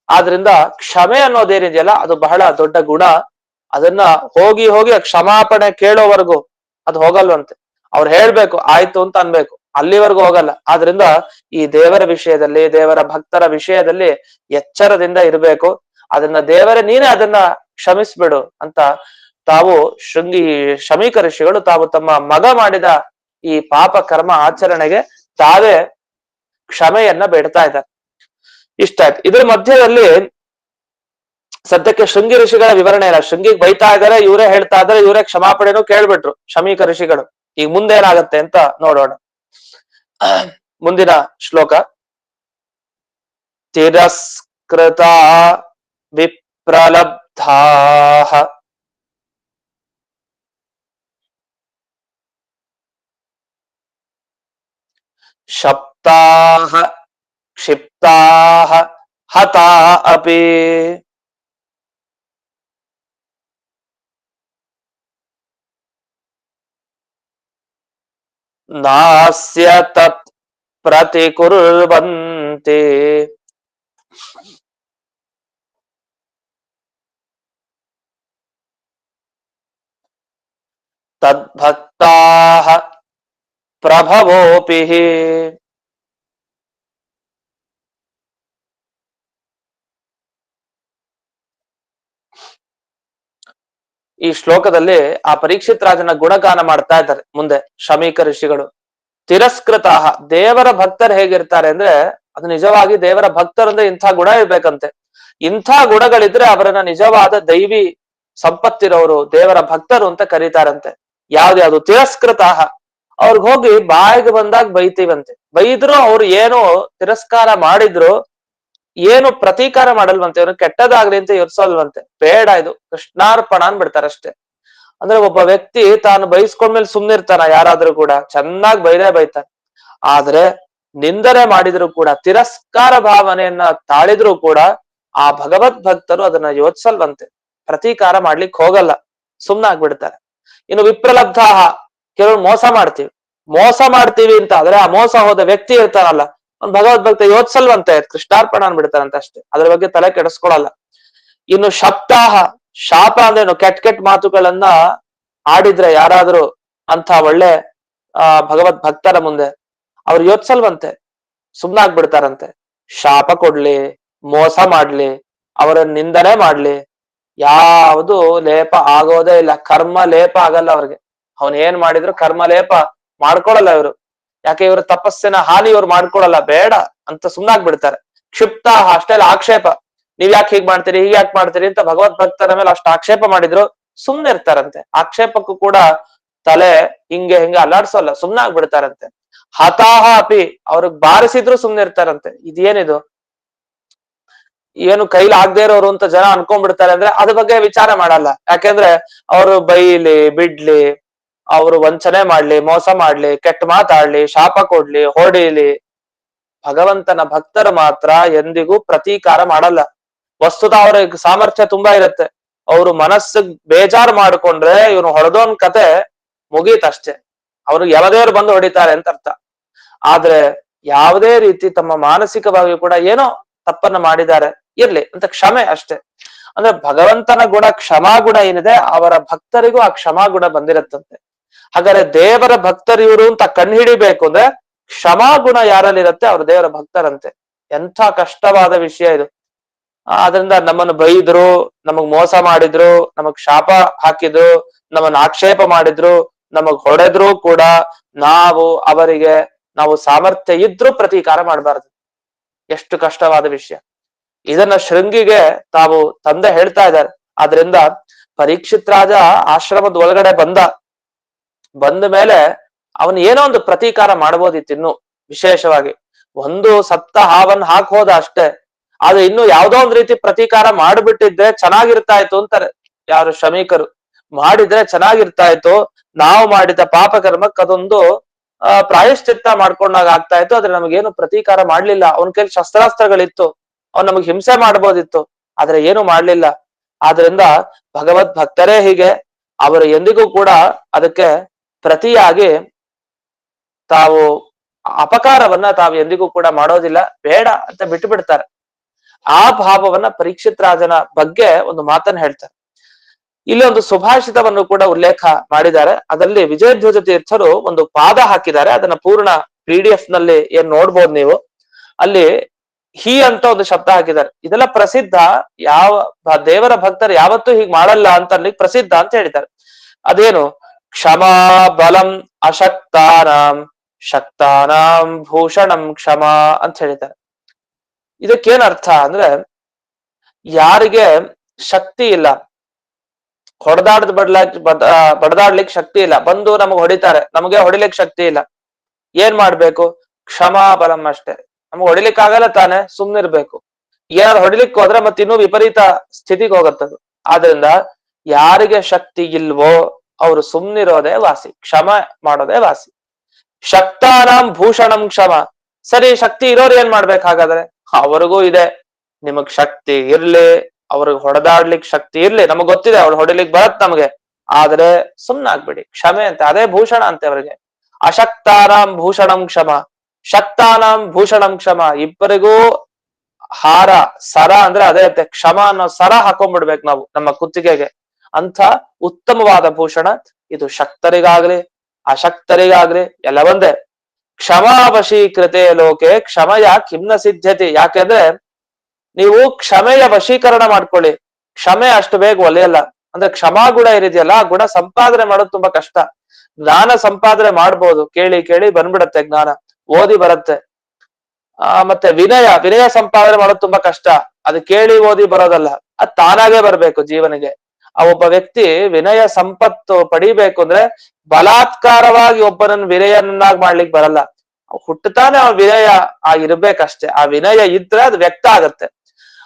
ಆದ್ರಿಂದ ಕ್ಷಮೆ ಅನ್ನೋದೇನಿದೆಯಲ್ಲ ಅದು ಬಹಳ ದೊಡ್ಡ ಗುಣ. ಅದನ್ನ ಹೋಗಿ ಕ್ಷಮಾಪಣೆ ಕೇಳೋವರೆಗೂ ಅದು ಹೋಗಲ್ವಂತೆ. ಅವ್ರು ಹೇಳ್ಬೇಕು ಆಯ್ತು ಅಂತ ಅನ್ಬೇಕು, ಅಲ್ಲಿವರೆಗೂ ಹೋಗಲ್ಲ. ಆದ್ರಿಂದ ಈ ದೇವರ ವಿಷಯದಲ್ಲಿ, ದೇವರ ಭಕ್ತರ ವಿಷಯದಲ್ಲಿ ಎಚ್ಚರದಿಂದ ಇರಬೇಕು. ಅದನ್ನ ದೇವರೇ ನೀನೇ ಅದನ್ನ ಕ್ಷಮಿಸ್ಬಿಡು ಅಂತ ತಾವು ಶಮೀಕ ಋಷಿಗಳು ತಾವು ತಮ್ಮ ಮಗ ಮಾಡಿದ ಈ ಪಾಪ ಕರ್ಮ ಆಚರಣೆಗೆ ತಾವೇ ಕ್ಷಮೆಯನ್ನ ಬೇಡ್ತಾ ಇದ್ದಾರೆ. ಇಷ್ಟ ಆಯ್ತು. ಇದ್ರ ಮಧ್ಯದಲ್ಲಿ ಸದ್ಯಕ್ಕೆ ಶೃಂಗಿ ಋಷಿಗಳ ವಿವರಣೆ ಇಲ್ಲ. ಶೃಂಗಿಗೆ ಬೈತಾ ಇದಾರೆ, ಇವರೇ ಹೇಳ್ತಾ ಇದಾರೆ, ಇವರೇ ಕ್ಷಮಾಪಣೆನೂ ಕೇಳ್ಬಿಟ್ರು ಶಮೀಕ ಋಷಿಗಳು. ಈಗ ಮುಂದೇನಾಗತ್ತೆ ಅಂತ ನೋಡೋಣ. ಮುಂದಿನ ಶ್ಲೋಕ, ತಿರಸ್ಕೃತ ವಿಪ್ರಲಬ್ಧಾ ಶಪ್ತಾಃ ಕ್ಷಿಪ್ತಾಃ ಹತಾ ಅಪಿ ನಾಸ್ಯ ತತ್ ಪ್ರತಿಕುರ್ವಂತೆ ತದ್ಭಕ್ತಾಃ ಪ್ರಭವೋಪಿ. ಈ ಶ್ಲೋಕದಲ್ಲಿ ಆ ಪರೀಕ್ಷಿತ್ ರಾಜನ ಗುಣಗಾನ ಮಾಡ್ತಾ ಇದ್ದಾರೆ ಮುಂದೆ ಶಮೀಕ ಋಷಿಗಳು. ತಿರಸ್ಕೃತ, ದೇವರ ಭಕ್ತರು ಹೇಗಿರ್ತಾರೆ ಅಂದ್ರೆ ಅದು ನಿಜವಾಗಿ ದೇವರ ಭಕ್ತರಂದ್ರೆ ಇಂಥ ಗುಣ ಇರ್ಬೇಕಂತೆ. ಇಂಥ ಗುಣಗಳಿದ್ರೆ ಅವರನ್ನ ನಿಜವಾದ ದೈವಿ ಸಂಪತ್ತಿರೋರು, ದೇವರ ಭಕ್ತರು ಅಂತ ಕರೀತಾರಂತೆ. ಯಾವ್ದ್ಯಾವ್ದು? ತಿರಸ್ಕೃತ, ಅವ್ರಿಗೆ ಹೋಗಿ ಬಾಯಿಗೆ ಬಂದಾಗ ಬೈತೀವಂತೆ. ಬೈದ್ರು ಅವ್ರು ಏನು ತಿರಸ್ಕಾರ ಮಾಡಿದ್ರು ಏನು ಪ್ರತೀಕಾರ ಮಾಡಲ್ವಂತೆ, ಅವ್ರು ಕೆಟ್ಟದಾಗ್ಲಿ ಅಂತ ಯೋಚಿಸಲ್ವಂತೆ. ಬೇಡ, ಇದು ಕೃಷ್ಣಾರ್ಪಣ ಅನ್ಬಿಡ್ತಾರೆ ಅಷ್ಟೇ. ಅಂದ್ರೆ ಒಬ್ಬ ವ್ಯಕ್ತಿ ತಾನು ಬೈಸ್ಕೊಂಡ್ಮೇಲೆ ಸುಮ್ನೆ ಇರ್ತಾನ? ಯಾರಾದ್ರೂ ಕೂಡ ಚೆನ್ನಾಗಿ ಬೈತಾನೆ. ಆದ್ರೆ ನಿಂದನೆ ಮಾಡಿದ್ರು ಕೂಡ, ತಿರಸ್ಕಾರ ಭಾವನೆಯನ್ನ ತಾಳಿದ್ರು ಕೂಡ ಆ ಭಗವದ್ ಭಕ್ತರು ಅದನ್ನ ಯೋಚಿಸಲ್ವಂತೆ, ಪ್ರತೀಕಾರ ಮಾಡ್ಲಿಕ್ಕೆ ಹೋಗಲ್ಲ, ಸುಮ್ನಾಗ್ಬಿಡ್ತಾರೆ. ಇನ್ನು ವಿಪ್ರಲಬ್ಧಾಹ, ಕೆಲವರು ಮೋಸ ಮಾಡ್ತೀವಿ ಅಂತ ಆದ್ರೆ ಆ ಮೋಸ ಹೋದ ವ್ಯಕ್ತಿ ಇರ್ತಾನಲ್ಲ, ಅವ್ನು ಭಗವದ್ ಭಕ್ತ ಯೋಚಿಸಲ್ವಂತೆ, ಕೃಷ್ಣಾರ್ಪಣ ಅನ್ಬಿಡ್ತಾರಂತೆ ಅಷ್ಟೇ, ಅದ್ರ ಬಗ್ಗೆ ತಲೆ ಕೆಡಿಸ್ಕೊಳಲ್ಲ. ಇನ್ನು ಶಪ್ತಾಹ, ಶಾಪ ಅಂದ್ರೇನು? ಕೆಟ್ಟ ಮಾತುಗಳನ್ನ ಆಡಿದ್ರೆ ಯಾರಾದ್ರೂ ಅಂತ ಒಳ್ಳೆ ಭಗವದ್ ಭಕ್ತರ ಮುಂದೆ ಅವ್ರು ಯೋಚಿಸಲ್ವಂತೆ, ಸುಮ್ನಾಗ್ಬಿಡ್ತಾರಂತೆ. ಶಾಪ ಕೊಡ್ಲಿ, ಮೋಸ ಮಾಡ್ಲಿ, ಅವರ ನಿಂದನೆ ಮಾಡ್ಲಿ, ಯಾವುದು ಲೇಪ ಆಗೋದೇ ಇಲ್ಲ, ಕರ್ಮ ಲೇಪ ಆಗಲ್ಲ ಅವ್ರಿಗೆ. ಅವನ್ ಏನ್ ಮಾಡಿದ್ರು ಕರ್ಮ ಲೇಪ ಮಾಡ್ಕೊಳಲ್ಲ ಇವರು. ಯಾಕೆ? ಇವ್ರ ತಪಸ್ಸಿನ ಹಾನಿ ಇವ್ರು ಮಾಡ್ಕೊಳಲ್ಲ, ಬೇಡ ಅಂತ ಸುಮ್ನಾಗ್ಬಿಡ್ತಾರೆ. ಕ್ಷಿಪ್ತ, ಅಷ್ಟೆಲ್ಲ ಆಕ್ಷೇಪ, ನೀವ್ ಯಾಕೆ ಹೀಗ್ ಮಾಡ್ತೀರಿ, ಹೀಗ್ ಯಾಕೆ ಮಾಡ್ತೀರಿ ಅಂತ ಭಗವದ್ ಭಕ್ತರ ಮೇಲೆ ಅಷ್ಟು ಆಕ್ಷೇಪ ಮಾಡಿದ್ರು ಸುಮ್ನೆ ಇರ್ತಾರಂತೆ. ಆಕ್ಷೇಪಕ್ಕೂ ಕೂಡ ತಲೆ ಹಿಂಗೆ ಅಲ್ಲಾಡ್ಸಲ್ಲ, ಸುಮ್ನಾಗ್ಬಿಡ್ತಾರಂತೆ. ಹತಾಹ ಅಪಿ, ಅವ್ರಿಗೆ ಬಾರಿಸಿದ್ರು ಸುಮ್ನೆ ಇರ್ತಾರಂತೆ. ಇದೇನಿದು, ಏನು ಕೈಲಿ ಆಗದೆ ಇರೋರು ಅಂತ ಜನ ಅನ್ಕೊಂಡ್ಬಿಡ್ತಾರೆ ಅಂದ್ರೆ ಅದ್ರ ಬಗ್ಗೆ ವಿಚಾರ ಮಾಡಲ್ಲ. ಯಾಕೆಂದ್ರೆ ಅವರು ಬೈಲಿ ಬಿಡ್ಲಿ, ಅವರು ವಂಚನೆ ಮಾಡ್ಲಿ, ಮೋಸ ಮಾಡ್ಲಿ, ಕೆಟ್ಟ ಮಾತಾಡ್ಲಿ, ಶಾಪ ಕೊಡ್ಲಿ, ಹೊಡಿಲಿ, ಭಗವಂತನ ಭಕ್ತರು ಮಾತ್ರ ಎಂದಿಗೂ ಪ್ರತೀಕಾರ ಮಾಡಲ್ಲ. ವಸ್ತುತ ಅವ್ರಿಗೆ ಸಾಮರ್ಥ್ಯ ತುಂಬಾ ಇರುತ್ತೆ. ಅವರು ಮನಸ್ಸಿಗೆ ಬೇಜಾರು ಮಾಡ್ಕೊಂಡ್ರೆ ಇವನು ಹೊಡೆದೋನ್ ಕತೆ ಮುಗೀತಷ್ಟೇ, ಅವ್ರಿಗೆ ಎಲ್ಲದೇವ್ರು ಬಂದು ಹೊಡಿತಾರೆ ಅಂತ ಅರ್ಥ. ಆದ್ರೆ ಯಾವುದೇ ರೀತಿ ತಮ್ಮ ಮಾನಸಿಕವಾಗಿ ಕೂಡ ಏನೋ ತಪ್ಪನ್ನ ಮಾಡಿದ್ದಾರೆ, ಇರ್ಲಿ ಅಂತ ಕ್ಷಮೆ ಅಷ್ಟೇ. ಅಂದ್ರೆ ಭಗವಂತನ ಗುಣ ಕ್ಷಮಾ ಗುಣ ಏನಿದೆ, ಅವರ ಭಕ್ತರಿಗೂ ಆ ಕ್ಷಮಾ ಗುಣ ಬಂದಿರತ್ತಂತೆ. ಹಾಗಾದ್ರೆ ದೇವರ ಭಕ್ತರು ಇವರು ಅಂತ ಕಣ್ಣು ಹಿಡಿಬೇಕು ಅಂದ್ರೆ ಕ್ಷಮಾ ಗುಣ ಯಾರಲ್ಲಿರುತ್ತೆ ಅವ್ರ ದೇವರ ಭಕ್ತರಂತೆ. ಎಂಥ ಕಷ್ಟವಾದ ವಿಷಯ ಇದು. ಆದ್ರಿಂದ ನಮ್ಮನ್ನು ಬೈದ್ರು, ನಮಗ್ ಮೋಸ ಮಾಡಿದ್ರು, ನಮಗ್ ಶಾಪ ಹಾಕಿದ್ರು, ನಮ್ಮನ್ನ ಆಕ್ಷೇಪ ಮಾಡಿದ್ರು, ನಮಗ್ ಹೊಡೆದ್ರು ಕೂಡ ಅವರಿಗೆ ನಾವು ಸಾಮರ್ಥ್ಯ ಇದ್ರೂ ಪ್ರತೀಕಾರ ಮಾಡಬಾರದು. ಎಷ್ಟು ಕಷ್ಟವಾದ ವಿಷಯ. ಇದನ್ನ ಶೃಂಗಿಗೆ ತಾವು ತಂದೆ ಹೇಳ್ತಾ ಇದ್ದಾರೆ. ಆದ್ರಿಂದ ಪರೀಕ್ಷಿತ್ ರಾಜ ಆಶ್ರಮದ ಒಳಗಡೆ ಬಂದ ಮೇಲೆ ಅವನು ಏನೋ ಒಂದು ಪ್ರತೀಕಾರ ಮಾಡ್ಬೋದಿತ್ತು. ಇನ್ನು ವಿಶೇಷವಾಗಿ ಒಂದು ಸತ್ತ ಹಾವನ್ನ ಹಾಕೋದ ಅಷ್ಟೇ, ಆದ್ರೆ ಇನ್ನು ಯಾವ್ದೋ ಒಂದ್ ರೀತಿ ಪ್ರತೀಕಾರ ಮಾಡ್ಬಿಟ್ಟಿದ್ರೆ ಚೆನ್ನಾಗಿರ್ತಾ ಇತ್ತು ಅಂತಾರೆ ಯಾರು ಶಮೀಕರು. ಮಾಡಿದ್ರೆ ಚೆನ್ನಾಗಿರ್ತಾ ಇತ್ತು, ನಾವು ಮಾಡಿದ ಪಾಪ ಕರ್ಮಕ್ಕೆ ಅದೊಂದು ಪ್ರಾಯಶ್ಚಿತ್ತ ಮಾಡ್ಕೊಂಡಾಗ ಆಗ್ತಾ ಇತ್ತು. ಆದ್ರೆ ನಮಗೇನು ಪ್ರತೀಕಾರ ಮಾಡ್ಲಿಲ್ಲ. ಅವನ ಕೈಲಿ ಶಸ್ತ್ರಾಸ್ತ್ರಗಳಿತ್ತು, ಅವ್ನು ನಮಗ್ ಹಿಂಸೆ ಮಾಡ್ಬೋದಿತ್ತು, ಆದ್ರೆ ಏನು ಮಾಡ್ಲಿಲ್ಲ. ಆದ್ರಿಂದ ಭಗವದ್ ಭಕ್ತರೇ ಹೀಗೆ, ಅವರು ಎಂದಿಗೂ ಕೂಡ ಅದಕ್ಕೆ ಪ್ರತಿಯಾಗಿ ತಾವು ಅಪಕಾರವನ್ನ ತಾವು ಎಂದಿಗೂ ಕೂಡ ಮಾಡೋದಿಲ್ಲ, ಬೇಡ ಅಂತ ಬಿಟ್ಟು ಬಿಡ್ತಾರೆ. ಆ ಭಾವವನ್ನ ಪರೀಕ್ಷಿತ್ ರಾಜನ ಬಗ್ಗೆ ಒಂದು ಮಾತನ್ನ ಹೇಳ್ತಾರೆ. ಇಲ್ಲಿ ಒಂದು ಸುಭಾಷಿತವನ್ನು ಕೂಡ ಉಲ್ಲೇಖ ಮಾಡಿದ್ದಾರೆ. ಅದರಲ್ಲಿ ವಿಜಯಧ್ವಜ ತೀರ್ಥರು ಒಂದು ಪಾದ ಹಾಕಿದ್ದಾರೆ. ಅದನ್ನ ಪೂರ್ಣ PDF ನಲ್ಲಿ ಏನ್ ನೋಡ್ಬೋದು ನೀವು. ಅಲ್ಲಿ ಹಿ ಅಂತ ಒಂದು ಶಬ್ದ ಹಾಕಿದ್ದಾರೆ. ಇದೆಲ್ಲ ಪ್ರಸಿದ್ಧ. ಯಾವ ದೇವರ ಭಕ್ತರು ಯಾವತ್ತೂ ಹೀಗ್ ಮಾಡಲ್ಲ ಅಂತ ಅಲ್ಲಿ ಪ್ರಸಿದ್ಧ ಅಂತ ಹೇಳಿದ್ದಾರೆ. ಅದೇನು? ಕ್ಷಮಾ ಬಲಂ ಅಶಕ್ತಾನಾಂ ಶಕ್ತಾನಾಂ ಭೂಷಣಂ ಕ್ಷಮಾ ಅಂತ ಹೇಳಿದ್ದಾರೆ. ಇದಕ್ಕೇನ್ ಅರ್ಥ ಅಂದ್ರೆ, ಯಾರಿಗೆ ಶಕ್ತಿ ಇಲ್ಲ, ಬಡದಾಡ್ಲಿಕ್ಕೆ ಶಕ್ತಿ ಇಲ್ಲ, ಬಂದು ನಮಗ್ ಹೊಡಿತಾರೆ, ನಮಗೆ ಹೊಡಿಲಿಕ್ಕೆ ಶಕ್ತಿ ಇಲ್ಲ, ಏನ್ ಮಾಡ್ಬೇಕು? ಕ್ಷಮಾ ಬಲಂ ಅಷ್ಟೇ. ನಮ್ಗೆ ಹೊಡಿಲಿಕ್ಕೆ ಆಗಲ್ಲ ತಾನೆ, ಸುಮ್ನಿರ್ಬೇಕು. ಏನಾದ್ರು ಹೊಡಿಲಿಕ್ಕೆ ಹೋದ್ರೆ ಮತ್ತೆ ಇನ್ನೂ ವಿಪರೀತ ಸ್ಥಿತಿಗೆ ಹೋಗತ್ತದು. ಆದ್ರಿಂದ ಯಾರಿಗೆ ಶಕ್ತಿ ಇಲ್ವೋ ಅವರು ಸುಮ್ನಿರೋದೇ ವಾಸಿ, ಕ್ಷಮ ಮಾಡೋದೇ ವಾಸಿ. ಶಕ್ತಾನಾಂ ಭೂಷಣಂ ಕ್ಷಮ. ಸರಿ, ಶಕ್ತಿ ಇರೋರು ಏನ್ ಮಾಡ್ಬೇಕು ಹಾಗಾದ್ರೆ? ಅವ್ರಿಗೂ ಇದೆ. ನಿಮಗ್ ಶಕ್ತಿ ಇರ್ಲಿ, ಅವ್ರಿಗೆ ಹೊಡೆದಾಡ್ಲಿಕ್ಕೆ ಶಕ್ತಿ ಇರ್ಲಿ, ನಮಗ್ ಗೊತ್ತಿದೆ ಅವ್ರು ಹೊಡಿಲಿಕ್ಕೆ ಬರತ್ ನಮ್ಗೆ, ಆದ್ರೆ ಸುಮ್ನಾಗ್ಬಿಡಿ, ಕ್ಷಮೆ ಅಂತ ಅದೇ ಭೂಷಣ ಅಂತೆ ಅವರಿಗೆ. ಅಶಕ್ತಾನಾಂ ಭೂಷಣಂ ಕ್ಷಮ, ಶಕ್ತಾನಾಂ ಭೂಷಣಂ ಕ್ಷಮ. ಇಬ್ಬರಿಗೂ ಹಾರ ಸರ ಅಂದ್ರೆ ಅದೇ ಅಂತೆ, ಕ್ಷಮ ಅನ್ನೋ ಸರ ಹಾಕೊಂಡ್ಬಿಡ್ಬೇಕು ನಾವು ನಮ್ಮ ಕುತ್ತಿಗೆಗೆ. ಅಂತ ಉತ್ತಮವಾದ ಭೂಷಣ ಇದು. ಶಕ್ತರಿಗಾಗ್ಲಿ ಅಶಕ್ತರಿಗಾಗ್ಲಿ ಎಲ್ಲ ಒಂದೇ. ಕ್ಷಮಾವಶೀಕೃತೆ ಲೋಕೆ ಕ್ಷಮಯ ಕಿಮ್ನ ಸಿದ್ಧತೆ. ಯಾಕೆಂದ್ರೆ ನೀವು ಕ್ಷಮೆಯ ವಶೀಕರಣ ಮಾಡ್ಕೊಳ್ಳಿ, ಕ್ಷಮೆ ಅಷ್ಟು ಬೇಗ ಒಲೆಯಲ್ಲ. ಅಂದ್ರೆ ಕ್ಷಮಾ ಗುಣ ಏನಿದೆಯಲ್ಲ, ಆ ಗುಣ ಸಂಪಾದನೆ ಮಾಡೋದು ತುಂಬಾ ಕಷ್ಟ. ಜ್ಞಾನ ಸಂಪಾದನೆ ಮಾಡ್ಬೋದು, ಕೇಳಿ ಕೇಳಿ ಬಂದ್ಬಿಡತ್ತೆ ಜ್ಞಾನ, ಓದಿ ಬರುತ್ತೆ. ಮತ್ತೆ ವಿನಯ ಸಂಪಾದನೆ ಮಾಡೋದು ತುಂಬಾ ಕಷ್ಟ. ಅದು ಕೇಳಿ ಓದಿ ಬರೋದಲ್ಲ, ಅದ್ ತಾನಾಗೆ ಬರ್ಬೇಕು ಜೀವನಿಗೆ. ಆ ಒಬ್ಬ ವ್ಯಕ್ತಿ ವಿನಯ ಸಂಪತ್ತು ಪಡಿಬೇಕು ಅಂದ್ರೆ ಬಲಾತ್ಕಾರವಾಗಿ ಒಬ್ಬನನ್ನ ವಿನಯನನ್ನಾಗಿ ಮಾಡ್ಲಿಕ್ಕೆ ಬರಲ್ಲ. ಹುಟ್ಟುತ್ತಾನೆ ಅವ ವಿನಯ ಇರ್ಬೇಕಷ್ಟೇ. ಆ ವಿನಯ ಇದ್ರೆ ಅದು ವ್ಯಕ್ತ ಆಗತ್ತೆ.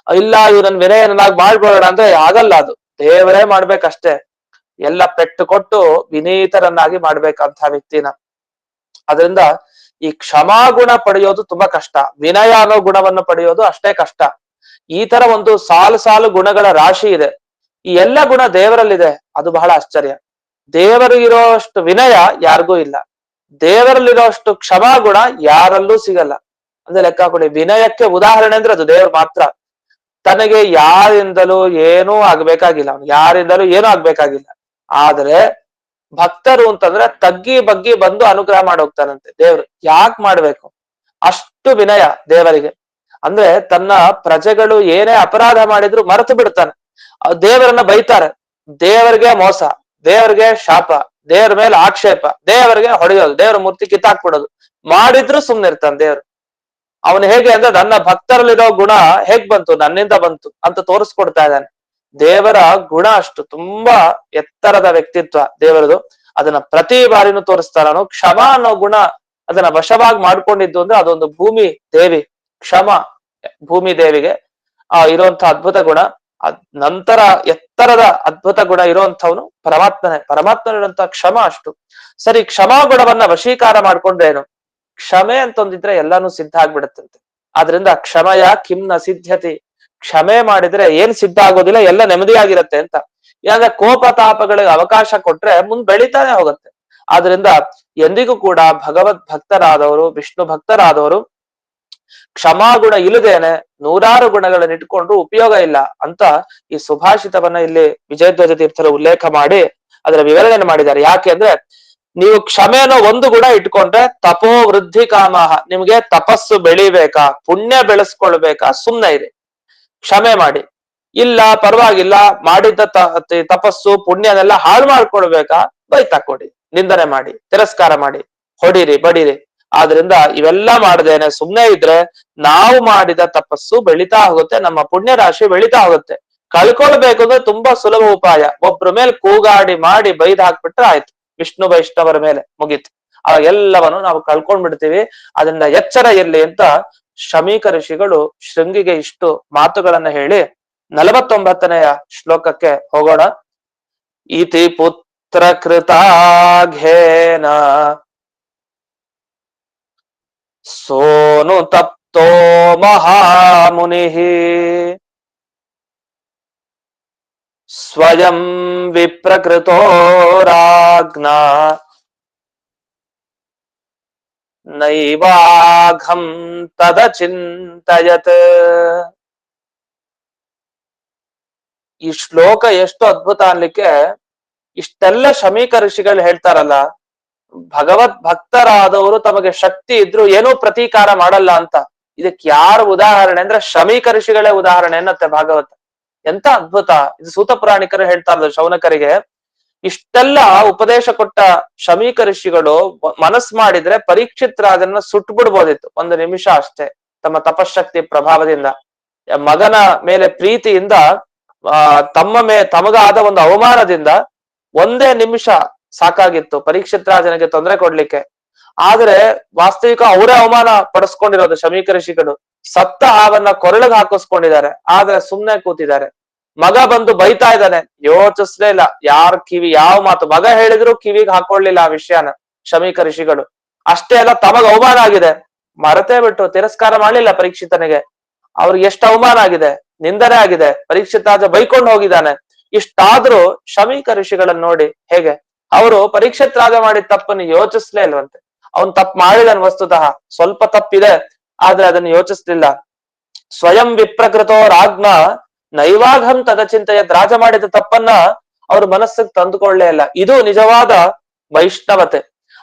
ಇಲ್ಲ ಇವ್ರನ್ನ ವಿನಯನನ್ನಾಗಿ ಮಾಡ್ಬೇಡ ಅಂದ್ರೆ ಆಗಲ್ಲ. ಅದು ದೇವರೇ ಮಾಡ್ಬೇಕಷ್ಟೇ. ಎಲ್ಲ ಪೆಟ್ಟು ಕೊಟ್ಟು ವಿನೀತರನ್ನಾಗಿ ಮಾಡ್ಬೇಕಂತ ವ್ಯಕ್ತಿನ. ಅದರಿಂದ ಈ ಕ್ಷಮಾಗುಣ ಪಡೆಯೋದು ತುಂಬಾ ಕಷ್ಟ. ವಿನಯ ಅನ್ನೋ ಗುಣವನ್ನು ಪಡೆಯೋದು ಅಷ್ಟೇ ಕಷ್ಟ. ಈ ತರ ಒಂದು ಸಾಲು ಸಾಲು ಗುಣಗಳ ರಾಶಿ ಇದೆ. ಈ ಎಲ್ಲ ಗುಣ ದೇವರಲ್ಲಿದೆ, ಅದು ಬಹಳ ಆಶ್ಚರ್ಯ. ದೇವರಿಗಿರೋಷ್ಟು ವಿನಯ ಯಾರಿಗೂ ಇಲ್ಲ. ದೇವರಲ್ಲಿರೋಷ್ಟು ಕ್ಷಮಾಗುಣ ಯಾರಲ್ಲೂ ಸಿಗಲ್ಲ. ಅಂದ್ರೆ ಲೆಕ್ಕ ಕೊಡಿ, ವಿನಯಕ್ಕೆ ಉದಾಹರಣೆ ಅಂದ್ರೆ ಅದು ದೇವರು ಮಾತ್ರ. ತನಗೆ ಯಾರಿಂದಲೂ ಏನೂ ಆಗ್ಬೇಕಾಗಿಲ್ಲ, ಅವನು ಯಾರಿಂದಲೂ ಏನೂ ಆಗ್ಬೇಕಾಗಿಲ್ಲ. ಆದ್ರೆ ಭಕ್ತರು ಅಂತಂದ್ರೆ ತಗ್ಗಿ ಬಗ್ಗಿ ಬಂದು ಅನುಗ್ರಹ ಮಾಡೋಗ್ತಾನಂತೆ ದೇವ್ರು. ಯಾಕೆ ಮಾಡ್ಬೇಕು ಅಷ್ಟು ವಿನಯ ದೇವರಿಗೆ? ಅಂದ್ರೆ ತನ್ನ ಪ್ರಜೆಗಳು ಏನೇ ಅಪರಾಧ ಮಾಡಿದ್ರು ಮರೆತು ಬಿಡ್ತಾನೆ. ದೇವರನ್ನ ಬೈತಾರೆ, ದೇವರಿಗೆ ಮೋಸ, ದೇವರಿಗೆ ಶಾಪ, ದೇವರ ಮೇಲೆ ಆಕ್ಷೇಪ, ದೇವರಿಗೆ ಹೊಡೆಯೋದು, ದೇವರ ಮೂರ್ತಿ ಕಿತ್ತಾಕ್ಬಿಡೋದು ಮಾಡಿದ್ರು ಸುಮ್ನೆ ಇರ್ತಾನೆ ದೇವ್ರು. ಅವನು ಹೇಗೆ ಅಂದ್ರೆ ನನ್ನ ಭಕ್ತರಲ್ಲಿರೋ ಗುಣ ಹೇಗ್ ಬಂತು, ನನ್ನಿಂದ ಬಂತು ಅಂತ ತೋರಿಸ್ಕೊಡ್ತಾ ಇದ್ದಾನೆ. ದೇವರ ಗುಣ ಅಷ್ಟು ತುಂಬಾ ಎತ್ತರದ ವ್ಯಕ್ತಿತ್ವ ದೇವರದು. ಅದನ್ನ ಪ್ರತಿ ಬಾರಿನೂ ತೋರಿಸ್ತಾನು. ಕ್ಷಮ ಅನ್ನೋ ಗುಣ ಅದನ್ನ ವಶವಾಗಿ ಮಾಡ್ಕೊಂಡಿದ್ದು ಅಂದ್ರೆ ಅದೊಂದು ಭೂಮಿ ದೇವಿ. ಕ್ಷಮ ಭೂಮಿ ದೇವಿಗೆ ಇರುವಂತಹ ಅದ್ಭುತ ಗುಣ. ನಂತರ ಎತ್ತರದ ಅದ್ಭುತ ಗುಣ ಇರುವಂತವನು ಪರಮಾತ್ಮನೇ. ಪರಮಾತ್ಮನಿರುವಂತಹ ಕ್ಷಮ ಅಷ್ಟು ಸರಿ. ಕ್ಷಮಾ ಗುಣವನ್ನ ವಶೀಕಾರ ಮಾಡ್ಕೊಂಡ್ರೇನು? ಕ್ಷಮೆ ಅಂತಂದಿದ್ರೆ ಎಲ್ಲಾನು ಸಿದ್ಧ ಆಗ್ಬಿಡತ್ತಂತೆ. ಆದ್ರಿಂದ ಕ್ಷಮಯ ಕಿಮ್ನ ಸಿದ್ಧತೆ, ಕ್ಷಮೆ ಮಾಡಿದ್ರೆ ಏನ್ ಸಿದ್ಧ ಆಗೋದಿಲ್ಲ, ಎಲ್ಲ ನೆಮ್ಮದಿಯಾಗಿರತ್ತೆ ಅಂತ. ಯಾಕಂದ್ರೆ ಕೋಪ ತಾಪಗಳಿಗೆ ಅವಕಾಶ ಕೊಟ್ರೆ ಮುಂದ್ ಬೆಳಿತಾನೆ ಹೋಗುತ್ತೆ. ಆದ್ರಿಂದ ಎಂದಿಗೂ ಕೂಡ ಭಗವದ್ ಭಕ್ತರಾದವರು, ವಿಷ್ಣು ಭಕ್ತರಾದವರು ಕ್ಷಮಾಗುಣ ಇಲ್ಲದೇನೆ ನೂರಾರು ಗುಣಗಳನ್ನ ಇಟ್ಕೊಂಡ್ರು ಉಪಯೋಗ ಇಲ್ಲ ಅಂತ ಈ ಸುಭಾಷಿತವನ್ನ ಇಲ್ಲಿ ವಿಜಯಧ್ವಜ ತೀರ್ಥರು ಉಲ್ಲೇಖ ಮಾಡಿ ಅದರ ವಿವರಣೆಯನ್ನು ಮಾಡಿದ್ದಾರೆ. ಯಾಕೆ ಅಂದ್ರೆ ನೀವು ಕ್ಷಮೆನೋ ಒಂದು ಗುಣ ಇಟ್ಕೊಂಡ್ರೆ ತಪೋ ವೃದ್ಧಿ ಕಾಮಹ, ನಿಮ್ಗೆ ತಪಸ್ಸು ಬೆಳಿಬೇಕಾ, ಪುಣ್ಯ ಬೆಳೆಸ್ಕೊಳ್ಬೇಕಾ, ಸುಮ್ನೆ ಇರಿ, ಕ್ಷಮೆ ಮಾಡಿ. ಇಲ್ಲ ಪರವಾಗಿಲ್ಲ, ಮಾಡಿದ್ದ ತಪಸ್ಸು ಪುಣ್ಯನೆಲ್ಲ ಹಾಳು ಮಾಡ್ಕೊಳ್ಬೇಕಾ, ಬೈತಾಕೊಡಿ, ನಿಂದನೆ ಮಾಡಿ, ತಿರಸ್ಕಾರ ಮಾಡಿ, ಹೊಡಿರಿ, ಬಡಿರಿ. ಆದ್ರಿಂದ ಇವೆಲ್ಲ ಮಾಡದೇನೆ ಸುಮ್ನೆ ಇದ್ರೆ ನಾವು ಮಾಡಿದ ತಪಸ್ಸು ಬೆಳಿತಾ ಹೋಗುತ್ತೆ, ನಮ್ಮ ಪುಣ್ಯ ರಾಶಿ ಬೆಳಿತಾ ಹೋಗುತ್ತೆ. ಕಳ್ಕೊಳ್ಬೇಕು ಅಂದ್ರೆ ತುಂಬಾ ಸುಲಭ ಉಪಾಯ. ಒಬ್ರ ಮೇಲೆ ಕೂಗಾಡಿ ಮಾಡಿ ಬೈದ್ ಹಾಕ್ಬಿಟ್ರೆ ಆಯ್ತು, ವಿಷ್ಣು ವೈಷ್ಣವರ ಮೇಲೆ ಮುಗೀತು. ಆ ಎಲ್ಲವನ್ನು ನಾವು ಕಳ್ಕೊಂಡ್ಬಿಡ್ತೀವಿ. ಅದರಿಂದ ಎಚ್ಚರ ಇರ್ಲಿ ಅಂತ ಶಮೀಕ ಋಷಿಗಳು ಶೃಂಗಿಗೆ ಇಷ್ಟು ಮಾತುಗಳನ್ನ ಹೇಳಿ 49ನೆಯ ಶ್ಲೋಕಕ್ಕೆ ಹೋಗೋಣ. ಇತಿ ಪುತ್ರ ಕೃತಾಘೇನ ಸೋನು ತಪ್ತೋ ಮಹಾಮುನಿ ಸ್ವಯಂ ವಿಪ್ರಕೃತೋ ರಾಜ್ಞ ನೈವಾಘಂ ತದಚಿಂತಯತ್. ಈ ಶ್ಲೋಕ ಎಷ್ಟು ಅದ್ಭುತ ಅನ್ಲಿಕ್ಕೆ, ಇಷ್ಟೆಲ್ಲ ಶಮೀಕ ಋಷಿಗಳು ಹೇಳ್ತಾರಲ್ಲ, ಭಗವತ್ ಭಕ್ತರಾದವರು ತಮಗೆ ಶಕ್ತಿ ಇದ್ರು ಏನೂ ಪ್ರತೀಕಾರ ಮಾಡಲ್ಲ ಅಂತ. ಇದಕ್ಕೆ ಯಾರ ಉದಾಹರಣೆ ಅಂದ್ರೆ ಶಮೀಕ ಋಷಿಗಳೇ ಉದಾಹರಣೆ ಅನ್ನತ್ತೆ ಭಾಗವತ. ಎಂತ ಅದ್ಭುತ ಇದು! ಸೂತ ಪುರಾಣಿಕರು ಹೇಳ್ತಾರಲ್ಲ ಶೌನಕರಿಗೆ, ಇಷ್ಟೆಲ್ಲ ಉಪದೇಶ ಕೊಟ್ಟ ಶಮೀಕ ಋಷಿಗಳು ಮನಸ್ ಮಾಡಿದ್ರೆ ಪರೀಕ್ಷಿತ್ ರಾಜನ್ನ ಸುಟ್ಟು ಬಿಡ್ಬೋದಿತ್ತು, ಒಂದು ನಿಮಿಷ ಅಷ್ಟೇ. ತಮ್ಮ ತಪಶಕ್ತಿ ಪ್ರಭಾವದಿಂದ, ಮಗನ ಮೇಲೆ ಪ್ರೀತಿಯಿಂದ, ತಮಗಾದ ಒಂದು ಅವಮಾನದಿಂದ ಒಂದೇ ನಿಮಿಷ ಸಾಕಾಗಿತ್ತು ಪರೀಕ್ಷಿತ್ ರಾಜನಿಗೆ ತೊಂದರೆ ಕೊಡ್ಲಿಕ್ಕೆ. ಆದ್ರೆ ವಾಸ್ತವಿಕ ಅವರೇ ಅವಮಾನ ಪಡಿಸ್ಕೊಂಡಿರೋದು ಶಮೀಕ ಋಷಿಗಳು. ಸತ್ತ ಹಾವನ್ನ ಕೊರಳಿಗೆ ಹಾಕಿಸ್ಕೊಂಡಿದ್ದಾರೆ, ಆದ್ರೆ ಸುಮ್ನೆ ಕೂತಿದ್ದಾರೆ. ಮಗ ಬಂದು ಬೈತಾ ಇದ್ದಾನೆ, ಯೋಚಿಸ್ಲೇ ಇಲ್ಲ, ಯಾರ ಕಿವಿ ಯಾವ ಮಾತು ಮಗ ಹೇಳಿದ್ರು ಕಿವಿಗೆ ಹಾಕೊಳ್ಳಿಲ್ಲ ಆ ವಿಷಯನ ಶಮೀಕ ಋಷಿಗಳು. ಅಷ್ಟೇ ಅಲ್ಲ, ತಮಗ ಅವಮಾನ ಆಗಿದೆ, ಮರತೇ ಬಿಟ್ಟು ತಿರಸ್ಕಾರ ಮಾಡ್ಲಿಲ್ಲ ಪರೀಕ್ಷಿತನಿಗೆ. ಅವ್ರಿಗೆ ಎಷ್ಟು ಅವಮಾನ ಆಗಿದೆ, ನಿಂದನೆ ಆಗಿದೆ, ಪರೀಕ್ಷಿತ ರಾಜ ಬೈಕೊಂಡು ಹೋಗಿದ್ದಾನೆ. ಇಷ್ಟಾದ್ರೂ ಶಮೀಕ ಋಷಿಗಳನ್ನ ನೋಡಿ ಹೇಗೆ, ಅವರು ಪರೀಕ್ಷಿತ್ ರಾಜ ಮಾಡಿದ ತಪ್ಪನ್ನು ಯೋಚಿಸ್ಲೇ ಇಲ್ವಂತೆ. ಅವನ್ ತಪ್ಪು ಮಾಡಿದನ್, ವಸ್ತುತಃ ಸ್ವಲ್ಪ ತಪ್ಪಿದೆ, ಆದ್ರೆ ಅದನ್ನು ಯೋಚಿಸ್ಲಿಲ್ಲ. ಸ್ವಯಂ ವಿಪ್ರಕೃತೋ ರಾಜ್ಞ ನೈವಾಘಂ ತದಚಿಂತೆಯತ್, ರಾಜ ಮಾಡಿದ ತಪ್ಪನ್ನ ಅವ್ರ ಮನಸ್ಸಿಗೆ ತಂದುಕೊಳ್ಳೇ ಇಲ್ಲ. ಇದು ನಿಜವಾದ ವೈಷ್ಣವತೆ.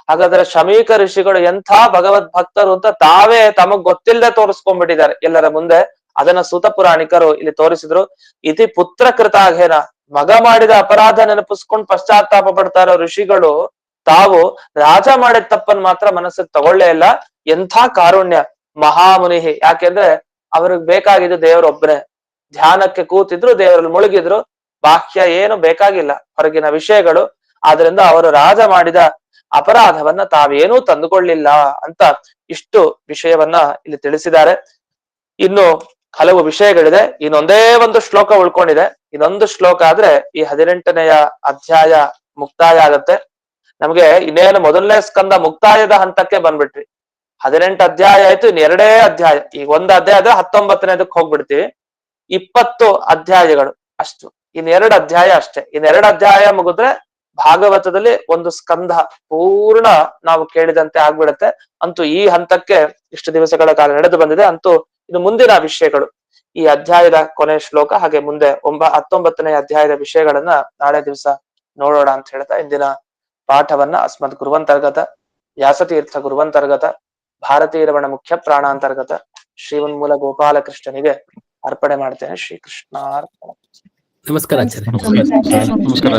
ಹಾಗಾದ್ರೆ ಶಮೀಕ ಋಷಿಗಳು ಎಂಥ ಭಗವದ್ ಭಕ್ತರು ಅಂತ ತಾವೇ ತಮಗ್ ಗೊತ್ತಿಲ್ಲದೆ ತೋರಿಸ್ಕೊಂಡ್ಬಿಟ್ಟಿದ್ದಾರೆ ಎಲ್ಲರ ಮುಂದೆ. ಅದನ್ನ ಸೂತ ಪುರಾಣಿಕರು ಇಲ್ಲಿ ತೋರಿಸಿದ್ರು. ಇತಿ ಪುತ್ರ ಕೃತಾಘೇನ, ಮಗ ಮಾಡಿದ ಅಪರಾಧ ನೆನಪಿಸ್ಕೊಂಡು ಪಶ್ಚಾತ್ತಾಪ ಪಡ್ತಾ ಇರೋ ಋಷಿಗಳು ತಾವು ರಾಜ ಮಾಡಿದ ತಪ್ಪನ್ ಮಾತ್ರ ಮನಸ್ಸಿಗೆ ತಗೊಳ್ಳೇ ಇಲ್ಲ. ಎಂಥ ಕಾರುಣ್ಯ ಮಹಾಮುನಿಹಿ. ಯಾಕೆಂದ್ರೆ ಅವ್ರಿಗೆ ಬೇಕಾಗಿದ್ದು ದೇವರೊಬ್ಬನೇ. ಧ್ಯಾನಕ್ಕೆ ಕೂತಿದ್ರು, ದೇವರಲ್ಲಿ ಮುಳುಗಿದ್ರು, ಬಾಹ್ಯ ಏನು ಬೇಕಾಗಿಲ್ಲ, ಹೊರಗಿನ ವಿಷಯಗಳು. ಆದ್ರಿಂದ ಅವರು ರಾಜ ಮಾಡಿದ ಅಪರಾಧವನ್ನ ತಾವೇನೂ ತಂದುಕೊಳ್ಳಿಲ್ಲ ಅಂತ ಇಷ್ಟು ವಿಷಯವನ್ನ ಇಲ್ಲಿ ತಿಳಿಸಿದ್ದಾರೆ. ಇನ್ನು ಹಲವು ವಿಷಯಗಳಿದೆ. ಇನ್ನೊಂದೇ ಒಂದು ಶ್ಲೋಕ ಉಳ್ಕೊಂಡಿದೆ. ಇನ್ನೊಂದು ಶ್ಲೋಕ ಆದ್ರೆ ಈ 18ನೆಯ ಅಧ್ಯಾಯ ಮುಕ್ತಾಯ ಆಗತ್ತೆ. ನಮ್ಗೆ ಇನ್ನೇನು ಮೊದಲನೇ ಸ್ಕಂದ ಮುಕ್ತಾಯದ ಹಂತಕ್ಕೆ ಬಂದ್ಬಿಟ್ರಿ. 18 ಅಧ್ಯಾಯ ಆಯ್ತು, ಇನ್ 2 ಅಧ್ಯಾಯ. ಈಗ ಒಂದು ಅಧ್ಯಾಯ ಆದ್ರೆ 19ನೇದಕ್ಕೆ ಹೋಗ್ಬಿಡ್ತೀವಿ. 20 ಅಧ್ಯಾಯಗಳು ಅಷ್ಟು. ಇನ್ 2 ಅಧ್ಯಾಯ ಅಷ್ಟೇ. ಇನ್ 2 ಅಧ್ಯಾಯ ಮುಗಿದ್ರೆ ಭಾಗವತದಲ್ಲಿ ಒಂದು ಸ್ಕಂಧ ಪೂರ್ಣ ನಾವು ಕೇಳಿದಂತೆ ಆಗ್ಬಿಡತ್ತೆ. ಅಂತೂ ಈ ಹಂತಕ್ಕೆ ಇಷ್ಟು ದಿವಸಗಳ ಕಾಲ ನಡೆದು ಬಂದಿದೆ. ಅಂತೂ ಇನ್ನು ಮುಂದಿನ ವಿಷಯಗಳು, ಈ ಅಧ್ಯಾಯದ ಕೊನೆ ಶ್ಲೋಕ, ಹಾಗೆ ಮುಂದೆ 19ನೇ ಅಧ್ಯಾಯದ ವಿಷಯಗಳನ್ನ ನಾಳೆ ದಿವಸ ನೋಡೋಣ ಅಂತ ಹೇಳ್ತಾ ಇಂದಿನ ಪಾಠವನ್ನ ಅಸ್ಮದ್ ಗುರುವಂತರ್ಗತ ವ್ಯಾಸತೀರ್ಥ ಗುರುವಂತರ್ಗತ ಭಾರತೀಯ ರಮಣ ಮುಖ್ಯ ಪ್ರಾಣಾಂತರ್ಗತ ಶ್ರೀಮನ್ಮೂಲ ಗೋಪಾಲಕೃಷ್ಣನಿಗೆ ಅರ್ಪಣೆ ಮಾಡ್ತೇನೆ. ಶ್ರೀಕೃಷ್ಣ ನಮಸ್ಕಾರ ಆಚಾರ್ಯ. ನಮಸ್ಕಾರ.